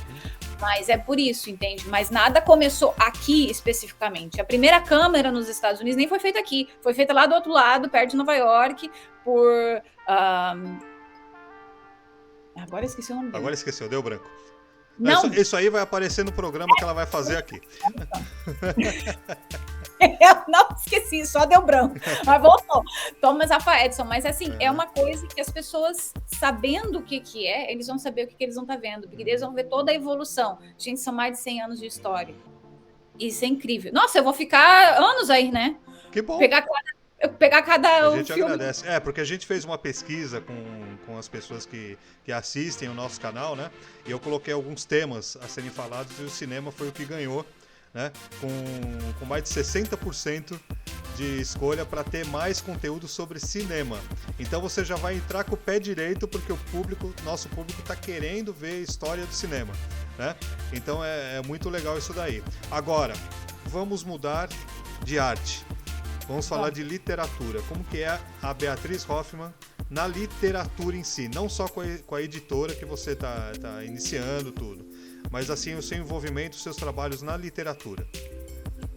Mas é por isso, entende? Mas nada começou aqui especificamente. A primeira câmera nos Estados Unidos nem foi feita aqui. Foi feita lá do outro lado, perto de Nova York, por... Agora eu esqueci o nome dele. Agora esqueceu, deu branco. Não. Isso aí vai aparecer no programa que ela vai fazer aqui. Eu não esqueci, só deu branco. Mas voltou. Thomas Alva Edison. Mas assim, é uma coisa que as pessoas, sabendo o que é, eles vão saber o que eles vão estar vendo. Porque eles vão ver toda a evolução. Gente, são mais de 100 anos de história. Isso é incrível. Nossa, eu vou ficar anos aí, né? Que bom. Pegar cada a gente filme. agradece. Porque a gente fez uma pesquisa com as pessoas que assistem o nosso canal, né? E eu coloquei alguns temas a serem falados e o cinema foi o que ganhou, né? Com mais de 60% de escolha para ter mais conteúdo sobre cinema. Então você já vai entrar com o pé direito porque nosso público está querendo ver a história do cinema, né? Então é muito legal isso daí. Agora, vamos mudar de arte. Vamos falar de literatura. Como que é a Beatriz Hoffmann na literatura em si? Não só com a editora que você está iniciando tudo, mas assim o seu envolvimento, os seus trabalhos na literatura.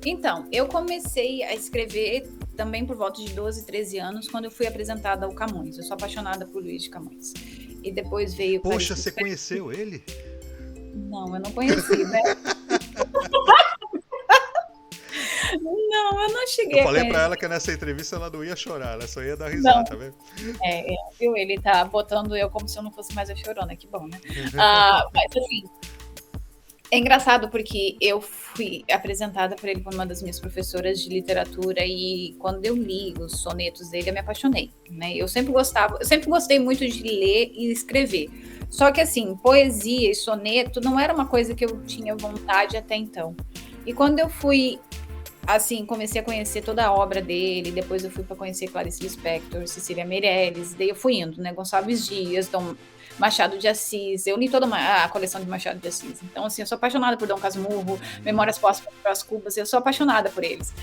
Então, eu comecei a escrever também por volta de 12, 13 anos, quando eu fui apresentada ao Camões. Eu sou apaixonada por Luiz de Camões. E depois veio... Poxa, você conheceu ele? Não, eu não conheci, né? Não, eu não cheguei. Eu falei pra ela que nessa entrevista ela não ia chorar, ela só ia dar risada, tá vendo? Viu? Ele tá botando eu como se eu não fosse mais a chorona, que bom, né? Mas assim, é engraçado porque eu fui apresentada por ele por uma das minhas professoras de literatura e quando eu li os sonetos dele, eu me apaixonei, né? Eu sempre gostei muito de ler e escrever. Só que assim, poesia e soneto não era uma coisa que eu tinha vontade até então. E quando eu fui assim, comecei a conhecer toda a obra dele, depois eu fui para conhecer Clarice Lispector, Cecília Meirelles, daí eu fui indo, né, Gonçalves Dias, Machado de Assis, eu li toda a coleção de Machado de Assis, então assim, eu sou apaixonada por Dom Casmurro, Memórias Póstumas das Cubas, eu sou apaixonada por eles,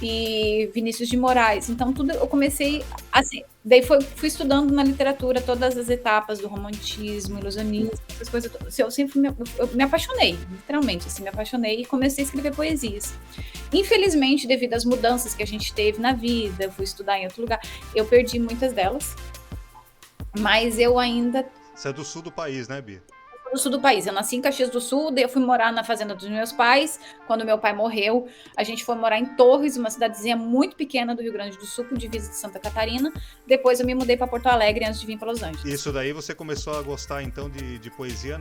e Vinícius de Moraes, então tudo eu comecei, assim, daí fui estudando na literatura todas as etapas do romantismo, ilusionismo, essas coisas todas, eu sempre me apaixonei, literalmente, assim, me apaixonei e comecei a escrever poesias. Infelizmente, devido às mudanças que a gente teve na vida, fui estudar em outro lugar, eu perdi muitas delas, mas eu ainda... Você é do sul do país, né, Bia? Do sul do país. Eu nasci em Caxias do Sul, daí eu fui morar na fazenda dos meus pais. Quando meu pai morreu, a gente foi morar em Torres, uma cidadezinha muito pequena do Rio Grande do Sul, com divisa de Santa Catarina. Depois eu me mudei para Porto Alegre antes de vir para Los Angeles. Isso daí você começou a gostar, então, de poesia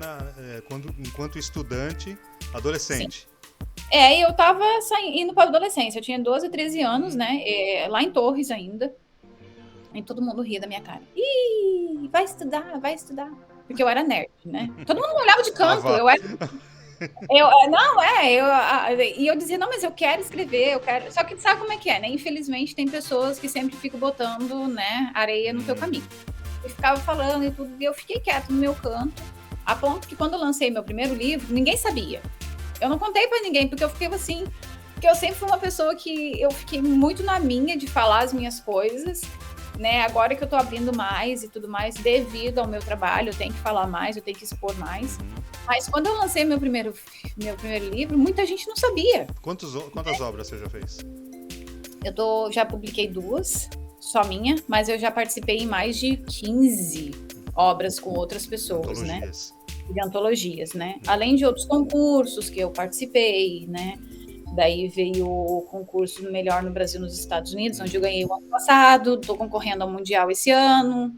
enquanto estudante, adolescente. Sim. Eu tava indo para a adolescência. Eu tinha 12, 13 anos, né? Lá em Torres ainda. E todo mundo ria da minha cara. Ih, vai estudar. Porque eu era nerd, né? Todo mundo me olhava de canto. E eu dizia, não, mas eu quero escrever, eu quero... Só que sabe como é que é, né? Infelizmente, tem pessoas que sempre ficam botando, né, areia no teu caminho. E ficava falando e tudo, e eu fiquei quieta no meu canto, a ponto que quando eu lancei meu primeiro livro, ninguém sabia. Eu não contei pra ninguém, porque eu fiquei assim... Porque eu sempre fui uma pessoa que eu fiquei muito na minha de falar as minhas coisas, né? Agora que eu tô abrindo mais e tudo mais, devido ao meu trabalho, eu tenho que falar mais, eu tenho que expor mais. Mas quando eu lancei meu primeiro livro, muita gente não sabia. Quantas obras você já fez? Já publiquei 2, só minha, mas eu já participei em mais de 15 obras com outras pessoas, antologias. Né? De antologias, né? Além de outros concursos que eu participei, né? Daí veio o concurso Melhor no Brasil nos Estados Unidos, onde eu ganhei o ano passado, estou concorrendo ao Mundial esse ano,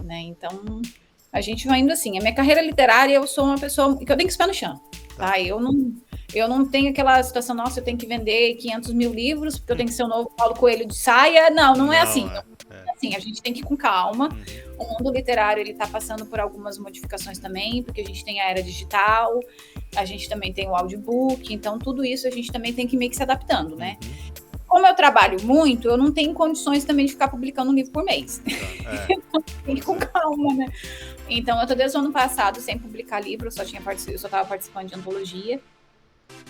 né? Então, a gente vai indo assim. A minha carreira literária, eu sou uma pessoa que eu tenho que estar no chão, tá? Eu não tenho aquela situação, nossa, eu tenho que vender 500 mil livros, porque eu tenho que ser o novo Paulo Coelho de saia. Não é assim. Assim, a gente tem que ir com calma. O mundo literário, ele está passando por algumas modificações também, porque a gente tem a era digital, a gente também tem o audiobook, então tudo isso a gente também tem que meio que se adaptando, né? Como eu trabalho muito, eu não tenho condições também de ficar publicando um livro por mês. Então, tem que ir com calma, né? Então, eu tô desde o ano passado sem publicar livro, eu só estava participando de antologia.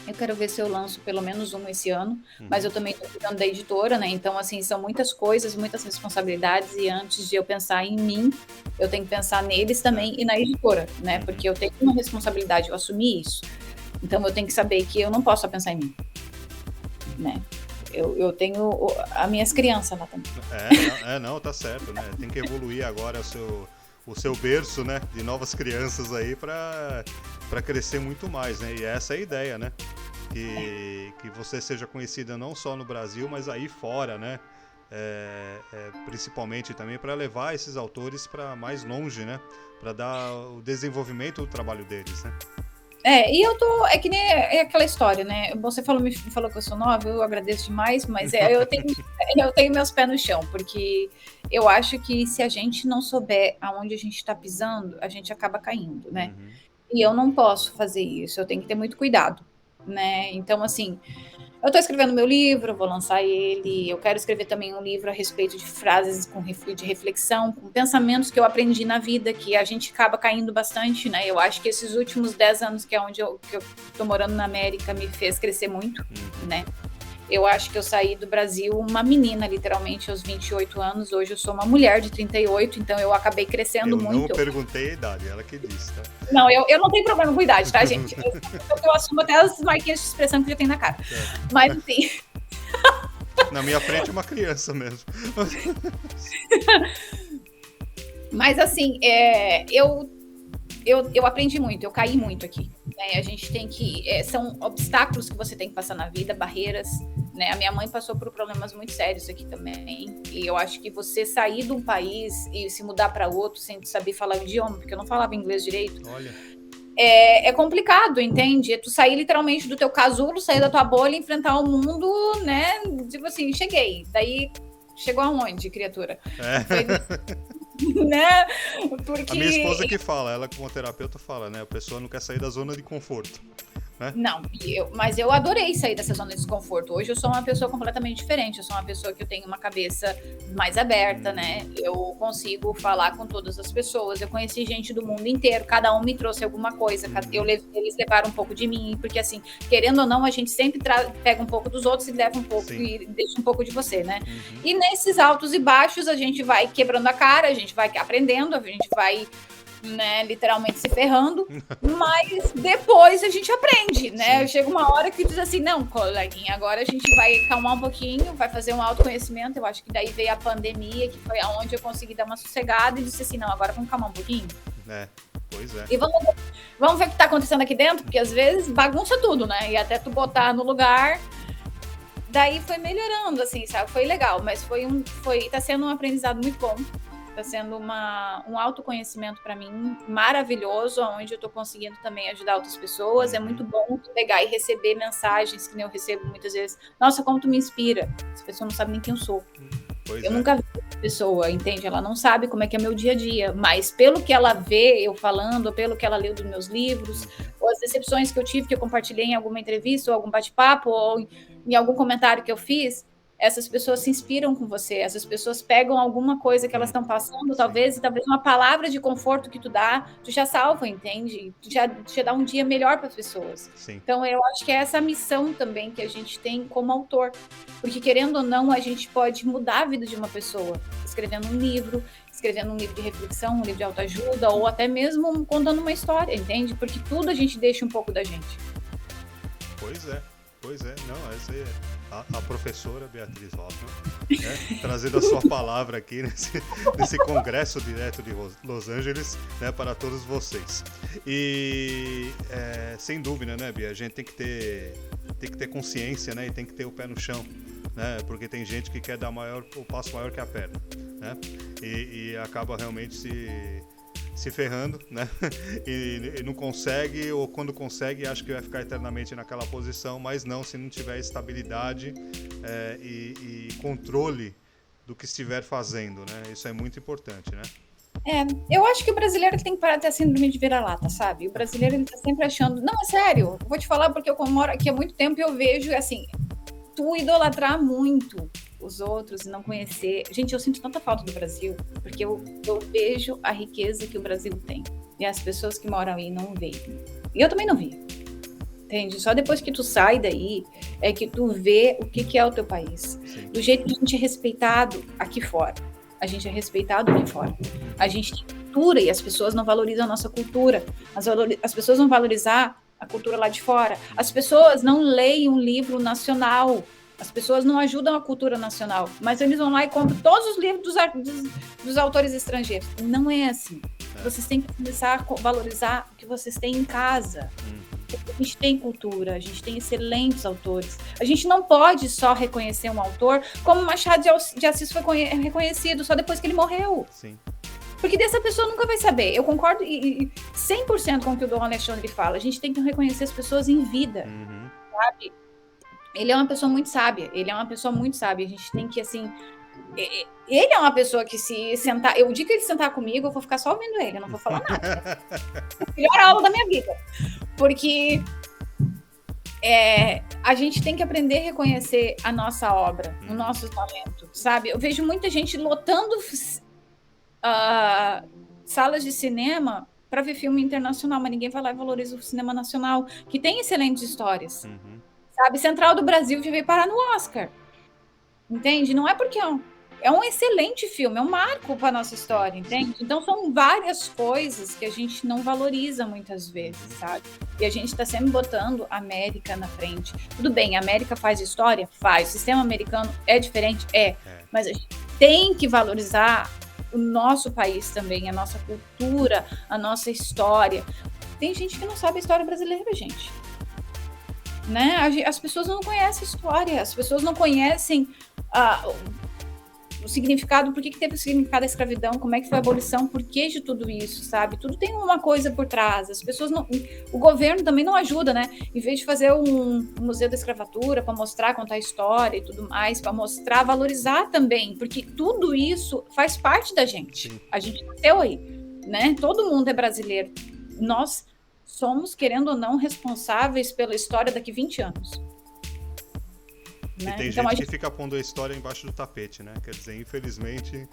Eu quero ver se eu lanço pelo menos um esse ano, mas eu Uhum. também estou cuidando da editora, né? Então, assim, são muitas coisas, muitas responsabilidades, e antes de eu pensar em mim, eu tenho que pensar neles É. também e na editora, né? Uhum. Porque eu tenho uma responsabilidade, eu assumi isso. Então, eu tenho que saber que eu não posso só pensar em mim, né? Eu tenho as minhas crianças lá também. Não, tá certo, né? Tem que evoluir agora o seu berço, né? De novas crianças aí para crescer muito mais, né? E essa é a ideia, né? Que você seja conhecida não só no Brasil, mas aí fora, né? Principalmente também para levar esses autores para mais longe, né? Para dar o desenvolvimento do trabalho deles, né? E eu tô. É que nem aquela história, né? Você me falou que eu sou nova, eu agradeço demais, mas eu tenho meus pés no chão, porque eu acho que se a gente não souber aonde a gente está pisando, a gente acaba caindo, né? Uhum. E eu não posso fazer isso, eu tenho que ter muito cuidado, né? Então, assim, eu estou escrevendo meu livro, vou lançar ele. Eu quero escrever também um livro a respeito de frases de reflexão, com pensamentos que eu aprendi na vida, que a gente acaba caindo bastante, né? Eu acho que esses últimos 10 anos, que é onde que eu tô morando na América, me fez crescer muito, Uhum. né? Eu acho que eu saí do Brasil uma menina, literalmente, aos 28 anos. Hoje eu sou uma mulher de 38, então eu acabei crescendo Eu não muito. perguntei a idade, ela que disse, tá? Não, eu não tenho problema com idade, tá, gente? Eu assumo até as marquinhas de expressão que já tem na cara. É. Mas, assim, Na minha frente é uma criança mesmo. Mas assim, eu aprendi muito, eu caí muito aqui. Né? A gente tem que. São obstáculos que você tem que passar na vida, barreiras. Né? A minha mãe passou por problemas muito sérios aqui também. E eu acho que você sair de um país e se mudar para outro sem saber falar o idioma, porque eu não falava inglês direito, Olha. é complicado, entende? É tu sair literalmente do teu casulo, sair da tua bolha, enfrentar o mundo, né? Tipo assim, cheguei. Daí chegou aonde, criatura? É. Foi, né? A minha esposa Porque que fala, ela como terapeuta fala, né? A pessoa não quer sair da zona de conforto, né? não, mas eu adorei sair dessa zona de desconforto. Hoje eu sou uma pessoa completamente diferente. Eu sou uma pessoa que eu tenho uma cabeça mais aberta, né? Eu consigo falar com todas as pessoas. Eu conheci gente do mundo inteiro. Cada um me trouxe alguma coisa. Eles levaram um pouco de mim, porque assim, querendo ou não, a gente sempre pega um pouco dos outros e leva um pouco. Sim. E deixa um pouco de você, né? Uhum. E nesses altos e baixos a gente vai quebrando a cara, a gente vai aprendendo, a gente vai, né, literalmente se ferrando, mas depois a gente aprende, né? Sim. Chega uma hora que diz assim, não, coleguinha, agora a gente vai calmar um pouquinho, vai fazer um autoconhecimento. Eu acho que daí veio a pandemia, que foi aonde eu consegui dar uma sossegada e disse assim, não, agora vamos calmar um pouquinho. Pois é. E vamos ver o que tá acontecendo aqui dentro, porque às vezes bagunça tudo, né? E até tu botar no lugar. Daí foi melhorando, assim, sabe? Foi legal, mas tá sendo um aprendizado muito bom. Tá sendo um autoconhecimento para mim maravilhoso, onde eu tô conseguindo também ajudar outras pessoas. Uhum. É muito bom pegar e receber mensagens que nem eu recebo muitas vezes. Nossa, como tu me inspira. Essa pessoa não sabe nem quem eu sou. Eu nunca vi essa pessoa, entende? Ela não sabe como é que é meu dia a dia, mas pelo que ela vê eu falando, ou pelo que ela leu dos meus livros, ou as decepções que eu tive, que eu compartilhei em alguma entrevista, ou algum bate-papo, ou em algum comentário que eu fiz, essas pessoas se inspiram com você, essas pessoas pegam alguma coisa que elas estão passando, talvez uma palavra de conforto que tu já salva, entende? Tu já dá um dia melhor para as pessoas. Sim. Então, eu acho que é essa missão também que a gente tem como autor, porque querendo ou não, a gente pode mudar a vida de uma pessoa, escrevendo um livro de reflexão, um livro de autoajuda, ou até mesmo contando uma história, entende? Porque tudo a gente deixa um pouco da gente. Pois é. Não, essa é a professora Beatriz Hoffmann, né? Trazendo a sua palavra aqui nesse congresso direto de Los Angeles, né, para todos vocês. E sem dúvida, né, Bia, a gente tem que ter consciência, né, e tem que ter o pé no chão, né, porque tem gente que quer dar o passo maior que a perna, né, e acaba realmente se ferrando, né? E não consegue, ou quando consegue, acha que vai ficar eternamente naquela posição, mas não, se não tiver estabilidade e controle do que estiver fazendo, né? Isso é muito importante, né? Eu acho que o brasileiro tem que parar de ter a síndrome de vira-lata, sabe? O brasileiro, ele tá sempre achando... Não, é sério, vou te falar porque eu moro aqui há muito tempo e eu vejo, assim, tu idolatrar muito os outros e não conhecer. Gente, eu sinto tanta falta do Brasil, porque eu vejo a riqueza que o Brasil tem. E as pessoas que moram aí não veem. E eu também não vi. entende? Só depois que tu sai daí é que tu vê o que é o teu país. Sim. Do jeito que a gente é respeitado aqui fora. A gente é respeitado aqui fora. A gente tem cultura e as pessoas não valorizam a nossa cultura. As pessoas vão valorizar a cultura lá de fora. As pessoas não leem um livro nacional. As pessoas não ajudam a cultura nacional. Mas eles vão lá e compram todos os livros dos autores estrangeiros. Não é assim. Vocês têm que começar a valorizar o que vocês têm em casa. A gente tem cultura, a gente tem excelentes autores. A gente não pode só reconhecer um autor como Machado de Assis foi reconhecido só depois que ele morreu. Sim. Porque dessa pessoa nunca vai saber. Eu concordo 100% com o que o Dom Alexandre fala. A gente tem que reconhecer as pessoas em vida, sabe? Ele é uma pessoa muito sábia. A gente tem que, assim... Ele é uma pessoa que se sentar... O dia que ele sentar comigo, eu vou ficar só ouvindo ele. Eu não vou falar nada. A melhor aula da minha vida. Porque a gente tem que aprender a reconhecer a nossa obra, o nosso talento, sabe? Eu vejo muita gente lotando salas de cinema para ver filme internacional, mas ninguém vai lá e valoriza o cinema nacional, que tem excelentes histórias. Sabe? Central do Brasil veio parar no Oscar. Entende? Não é porque é um excelente filme, é um marco para a nossa história, entende? Então, são várias coisas que a gente não valoriza muitas vezes, sabe? E a gente está sempre botando a América na frente. Tudo bem, a América faz história? Faz. O sistema americano é diferente? É. Mas a gente tem que valorizar o nosso país também, a nossa cultura, a nossa história. Tem gente que não sabe a história brasileira, gente. Né? As pessoas não conhecem a história, as pessoas não conhecem o significado, por que teve o significado da escravidão, como é que foi a abolição, por que de tudo isso, sabe? Tudo tem uma coisa por trás. As pessoas não... O governo também não ajuda, né? Em vez de fazer um museu da escravatura para mostrar, contar a história e tudo mais, para mostrar, valorizar também, porque tudo isso faz parte da gente. Sim. A gente nasceu aí, né? Todo mundo é brasileiro. Nós somos, querendo ou não, responsáveis pela história daqui 20 anos. Né? E tem então, gente que fica pondo a história embaixo do tapete, né? Quer dizer, infelizmente,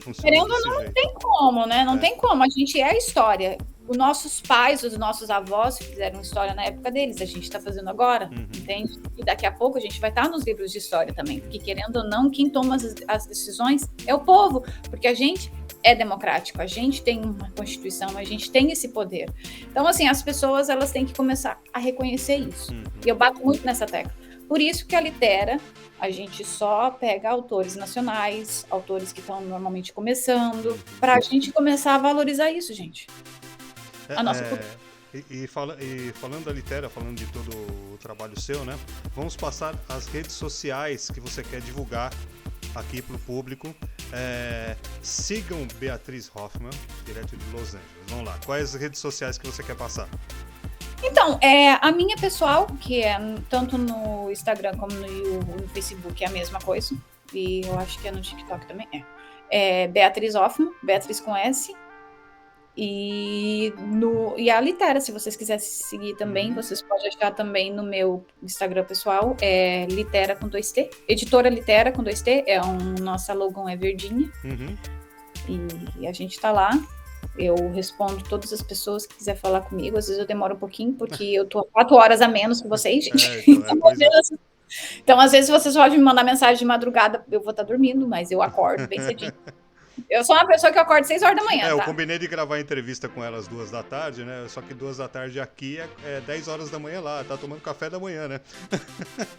funciona querendo ou não, não tem como, né? Não tem como. A gente é a história. Os nossos pais, os nossos avós fizeram história na época deles. A gente está fazendo agora, entende? E daqui a pouco a gente vai estar nos livros de história também. Porque, querendo ou não, quem toma as decisões é o povo. Porque a gente é democrático, a gente tem uma Constituição, a gente tem esse poder. Então, assim, as pessoas, elas têm que começar a reconhecer isso. E eu bato muito nessa tecla. Por isso que a Litera, a gente só pega autores nacionais, autores que estão normalmente começando, para a gente começar a valorizar isso, gente. A nossa cultura. E falando da Litera, falando de todo o trabalho seu, né? Vamos passar as redes sociais que você quer divulgar aqui para o público. Sigam Beatriz Hoffmann, direto de Los Angeles. Vamos lá. Quais as redes sociais que você quer passar? Então, a minha pessoal, que é tanto no Instagram como no Facebook, é a mesma coisa. E eu acho que é no TikTok também. É Beatriz Hoffmann, Beatriz com S. E a Litera, se vocês quiserem seguir também, vocês podem achar também no meu Instagram pessoal, é Litera com 2T. Editora Litera com 2T, nossa logo é verdinha. E a gente tá lá. Eu respondo todas as pessoas que quiser falar comigo. Às vezes eu demoro um pouquinho, porque eu tô 4 horas a menos que vocês, gente. Então, às vezes, vocês podem me mandar mensagem de madrugada, eu vou estar dormindo, mas eu acordo bem cedinho. Eu sou uma pessoa que acorda 6 horas da manhã, tá? Eu combinei de gravar a entrevista com ela às 2 da tarde, né? Só que 2 da tarde aqui é 10 horas da manhã lá. Tá tomando café da manhã, né?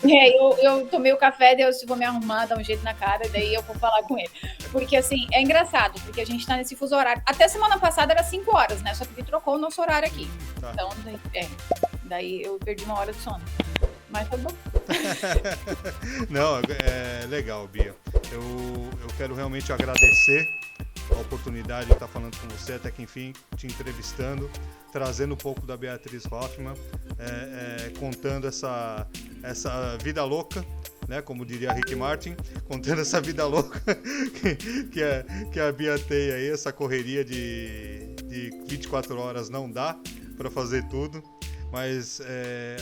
Eu tomei o café, daí eu vou me arrumar, dar um jeito na cara, daí eu vou falar com ele. Porque, assim, é engraçado, porque a gente tá nesse fuso horário. Até semana passada era 5 horas, né? Só que ele trocou o nosso horário aqui. Tá. Então, daí eu perdi 1 hora de sono. Mas tá bom. Não, é legal, Bia. Eu quero realmente agradecer a oportunidade de estar falando com você, até que enfim, te entrevistando, trazendo um pouco da Beatriz Hoffmann, contando essa vida louca, né, como diria Rick Martin, contando essa vida louca que a Bia tem aí, essa correria de 24 horas não dá para fazer tudo, mas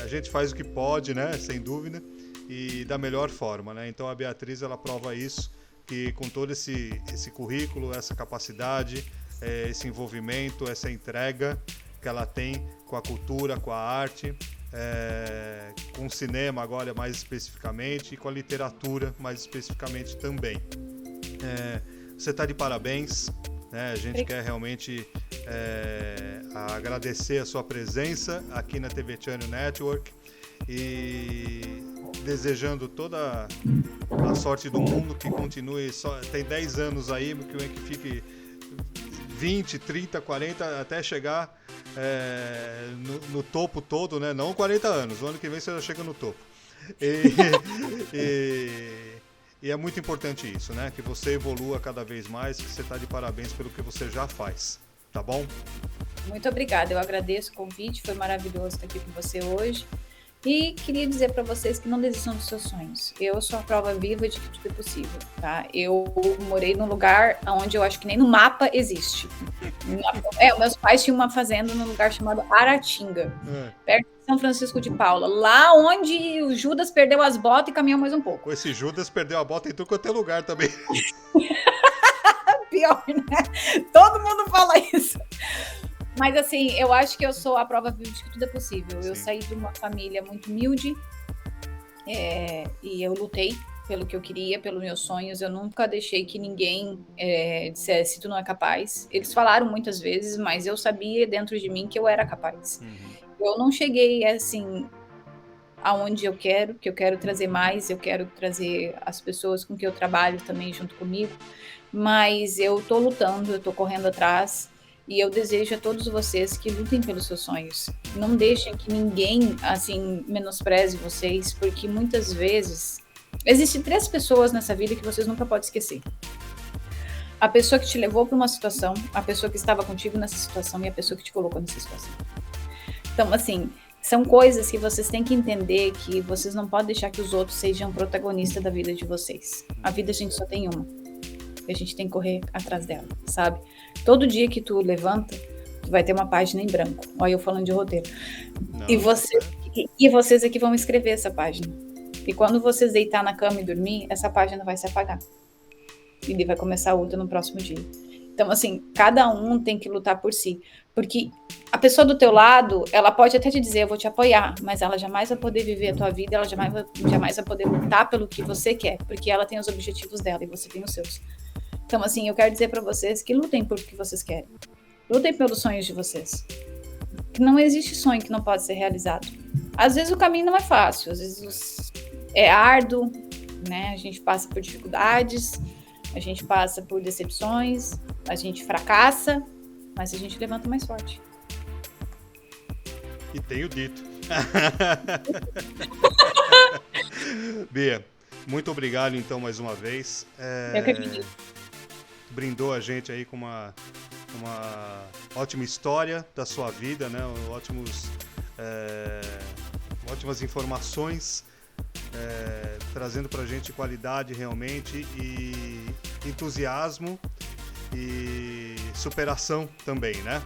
a gente faz o que pode, né, sem dúvida, e da melhor forma, né? Então a Beatriz, ela prova isso, que com todo esse currículo, essa capacidade, esse envolvimento, essa entrega, que ela tem com a cultura, com a arte, com o cinema agora mais especificamente e com a literatura mais especificamente também. Você está de parabéns, né? A gente quer realmente agradecer a sua presença aqui na TV Channel Network e desejando toda a sorte do mundo, que continue, tem 10 anos aí, que fique 20, 30, 40, até chegar no topo todo, né? Não 40 anos, o ano que vem você já chega no topo. E é muito importante isso, né? Que você evolua cada vez mais, que você está de parabéns pelo que você já faz, tá bom? Muito obrigada, eu agradeço o convite, foi maravilhoso estar aqui com você hoje. E queria dizer para vocês que não desistam dos seus sonhos. Eu sou a prova viva de que tudo é possível, tá? Eu morei num lugar onde eu acho que nem no mapa existe. Meus pais tinham uma fazenda num lugar chamado Aratinga, perto de São Francisco de Paula, lá onde o Judas perdeu as botas e caminhou mais um pouco. Esse Judas perdeu a bota em tudo quanto é lugar também. Pior, né? Todo mundo fala isso. Mas assim, eu acho que eu sou a prova viva de que tudo é possível. Sim. Eu saí de uma família muito humilde e eu lutei pelo que eu queria, pelos meus sonhos. Eu nunca deixei que ninguém dissesse tu não é capaz. Eles falaram muitas vezes, mas eu sabia dentro de mim que eu era capaz. Eu não cheguei assim aonde eu quero, que eu quero trazer mais, eu quero trazer as pessoas com que eu trabalho também junto comigo, mas eu tô lutando, eu tô correndo atrás. E eu desejo a todos vocês que lutem pelos seus sonhos. Não deixem que ninguém, assim, menospreze vocês, porque muitas vezes existem 3 pessoas nessa vida que vocês nunca podem esquecer. A pessoa que te levou para uma situação, a pessoa que estava contigo nessa situação e a pessoa que te colocou nessa situação. Então, assim, são coisas que vocês têm que entender, que vocês não podem deixar que os outros sejam protagonistas da vida de vocês. A vida a gente só tem uma. A gente tem que correr atrás dela, sabe? Todo dia que tu levanta, tu vai ter uma página em branco. Olha eu falando de roteiro. E vocês aqui vão escrever essa página. E quando vocês deitar na cama e dormir, essa página vai se apagar. E vai começar outra no próximo dia. Então, assim, cada um tem que lutar por si. Porque a pessoa do teu lado, ela pode até te dizer, eu vou te apoiar, mas ela jamais vai poder viver a tua vida, ela jamais vai poder lutar pelo que você quer, porque ela tem os objetivos dela e você tem os seus. Então, assim, eu quero dizer para vocês que lutem por o que vocês querem. Lutem pelos sonhos de vocês. Que não existe sonho que não pode ser realizado. Às vezes o caminho não é fácil, às vezes é árduo, né? A gente passa por dificuldades, a gente passa por decepções, a gente fracassa, mas a gente levanta mais forte. E tenho dito. Bia, muito obrigado então mais uma vez. Eu que acredito. Brindou a gente aí com uma ótima história da sua vida, né? Ótimas informações, trazendo pra gente qualidade realmente e entusiasmo e superação também, né?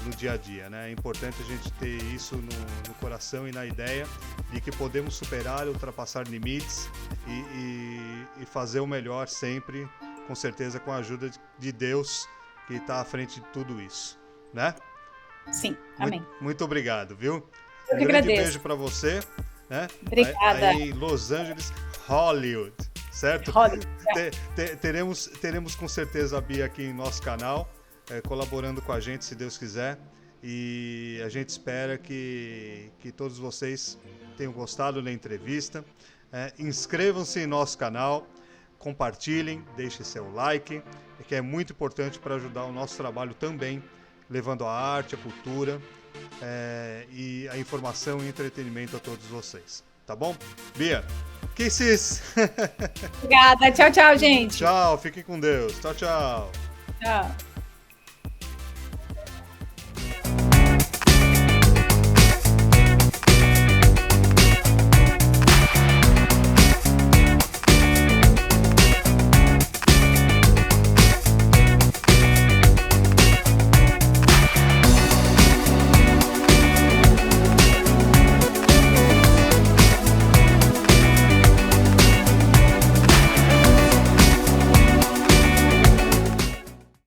No dia a dia, né? É importante a gente ter isso no coração e na ideia de que podemos superar, ultrapassar limites e fazer o melhor sempre, com certeza com a ajuda de Deus que está à frente de tudo isso, né? Sim, amém. Muito obrigado, viu? Eu que agradeço. Grande beijo para você, né? Obrigada. Aí em Los Angeles, Hollywood, certo? Hollywood. Teremos com certeza a Bia aqui em nosso canal, colaborando com a gente, se Deus quiser. E a gente espera que todos vocês tenham gostado da entrevista. Inscrevam-se em nosso canal, compartilhem, deixem seu like, que é muito importante para ajudar o nosso trabalho também, levando a arte, a cultura e a informação e entretenimento a todos vocês. Tá bom? Bia, kisses! Obrigada, tchau, tchau, gente! Tchau, fiquem com Deus. Tchau, tchau! Tchau!